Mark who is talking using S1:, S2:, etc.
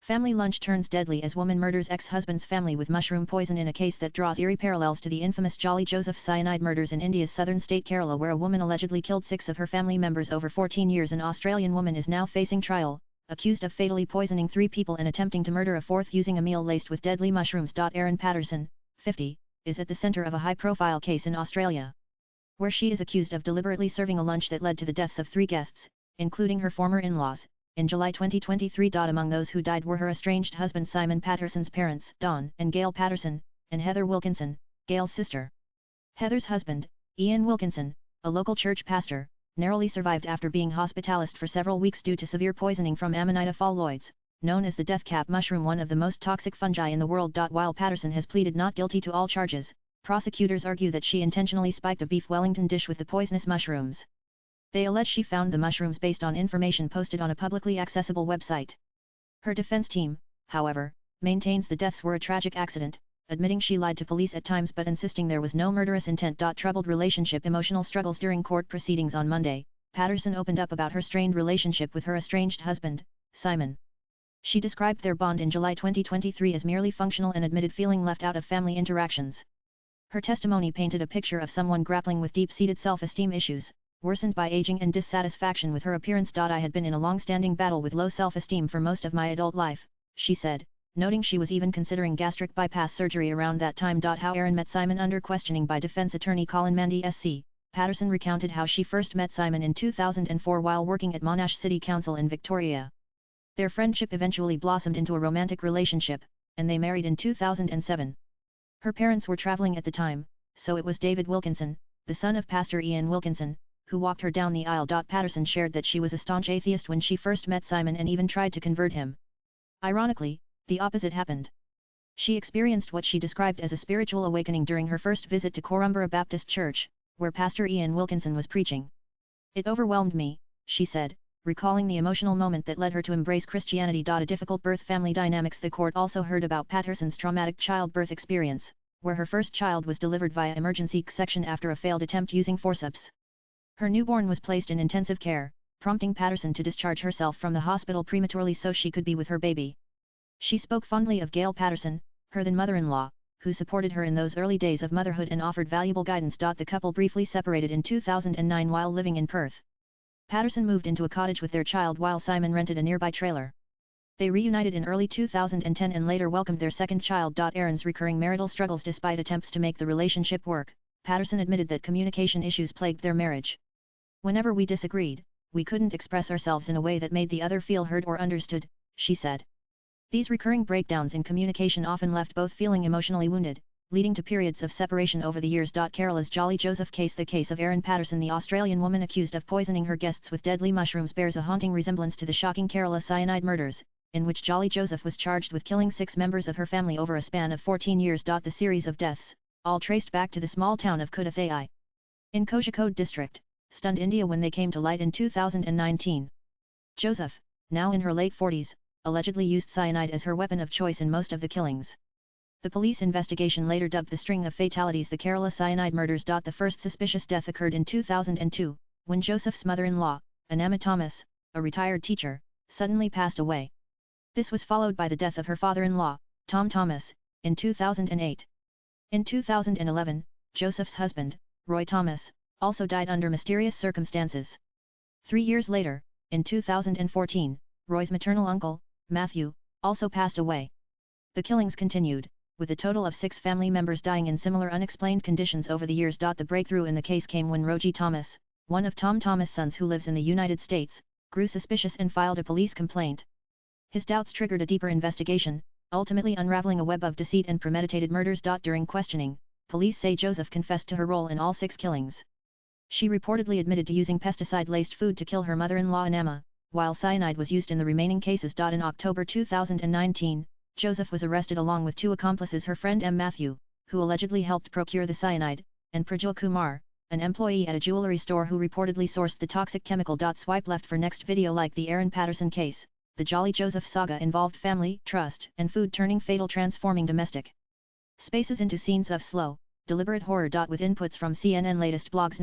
S1: Family lunch turns deadly as woman murders ex-husband's family with mushroom poison in a case that draws eerie parallels to the infamous Jolly Joseph cyanide murders in India's southern state Kerala, where a woman allegedly killed 6 of her family members over 14 years. An Australian woman is now facing trial, accused of fatally poisoning 3 people and attempting to murder a 4th using a meal laced with deadly mushrooms. Erin Patterson, 50, is at the centre of a high-profile case in Australia, where she is accused of deliberately serving a lunch that led to the deaths of 3 guests, including her former in-laws, in July 2023. Among those who died were her estranged husband Simon Patterson's parents, Don and Gail Patterson, and Heather Wilkinson, Gail's sister. Heather's husband, Ian Wilkinson, a local church pastor, narrowly survived after being hospitalized for several weeks due to severe poisoning from Amanita phalloides, known as the death cap mushroom, one of the most toxic fungi in the world. While Patterson has pleaded not guilty to all charges, prosecutors argue that she intentionally spiked a beef Wellington dish with the poisonous mushrooms. They allege she found the mushrooms based on information posted on a publicly accessible website. Her defense team, however, maintains the deaths were a tragic accident, admitting she lied to police at times but insisting there was no murderous intent. Troubled relationship. Emotional struggles during court proceedings on Monday, Patterson opened up about her strained relationship with her estranged husband, Simon. She described their bond in July 2023 as merely functional and admitted feeling left out of family interactions. Her testimony painted a picture of someone grappling with deep-seated self-esteem issues, worsened by aging and dissatisfaction with her appearance. I had been in a long-standing battle with low self-esteem for most of my adult life, she said, noting she was even considering gastric bypass surgery around that time. How Erin met Simon. Under questioning by defense attorney Colin Mandy SC, Patterson recounted how she first met Simon in 2004 while working at Monash City Council in Victoria. Their friendship eventually blossomed into a romantic relationship, and they married in 2007. Her parents were travelling at the time, so it was David Wilkinson, the son of Pastor Ian Wilkinson, who walked her down the aisle. Patterson shared that she was a staunch atheist when she first met Simon and even tried to convert him. Ironically, the opposite happened. She experienced what she described as a spiritual awakening during her first visit to Corumbra Baptist Church, where Pastor Ian Wilkinson was preaching. It overwhelmed me, she said, recalling the emotional moment that led her to embrace Christianity. A difficult birth. Family dynamics. The court also heard about Patterson's traumatic childbirth experience, where her first child was delivered via emergency C-section after a failed attempt using forceps. Her newborn was placed in intensive care, prompting Patterson to discharge herself from the hospital prematurely so she could be with her baby. She spoke fondly of Gail Patterson, her then mother-in-law, who supported her in those early days of motherhood and offered valuable guidance. The couple briefly separated in 2009 while living in Perth. Patterson moved into a cottage with their child while Simon rented a nearby trailer. They reunited in early 2010 and later welcomed their second child. Erin's recurring marital struggles. Despite attempts to make the relationship work, Patterson admitted that communication issues plagued their marriage. Whenever we disagreed, we couldn't express ourselves in a way that made the other feel heard or understood, she said. These recurring breakdowns in communication often left both feeling emotionally wounded, leading to periods of separation over the years. Kerala's Jolly Joseph case. The case of Erin Patterson, the Australian woman accused of poisoning her guests with deadly mushrooms, bears a haunting resemblance to the shocking Kerala cyanide murders, in which Jolly Joseph was charged with killing 6 members of her family over a span of 14 years. The series of deaths, all traced back to the small town of Kudathai in Kozhikode district, stunned India when they came to light in 2019. Joseph, now in her late 40s, allegedly used cyanide as her weapon of choice in most of the killings. The police investigation later dubbed the string of fatalities the Kerala cyanide murders. The first suspicious death occurred in 2002, when Joseph's mother-in-law, Anama Thomas, a retired teacher, suddenly passed away. This was followed by the death of her father-in-law, Tom Thomas, in 2008. In 2011, Joseph's husband, Roy Thomas, also died under mysterious circumstances. 3 years later, in 2014, Roy's maternal uncle, Matthew, also passed away. The killings continued, with a total of 6 family members dying in similar unexplained conditions over the years. The breakthrough in the case came when Roji Thomas, one of Tom Thomas' sons who lives in the United States, grew suspicious and filed a police complaint. His doubts triggered a deeper investigation, ultimately unraveling a web of deceit and premeditated murders. During questioning, police say Joseph confessed to her role in all 6 killings. She reportedly admitted to using pesticide-laced food to kill her mother-in-law Anama, while cyanide was used in the remaining cases. In October 2019, Joseph was arrested along with 2 accomplices, her friend M. Matthew, who allegedly helped procure the cyanide, and Prajul Kumar, an employee at a jewelry store who reportedly sourced the toxic chemical. Swipe left for next video. Like the Erin Patterson case, the Jolly Joseph saga involved family, trust, and food turning fatal, transforming domestic spaces into scenes of slow, deliberate horror. With inputs from CNN latest blogs.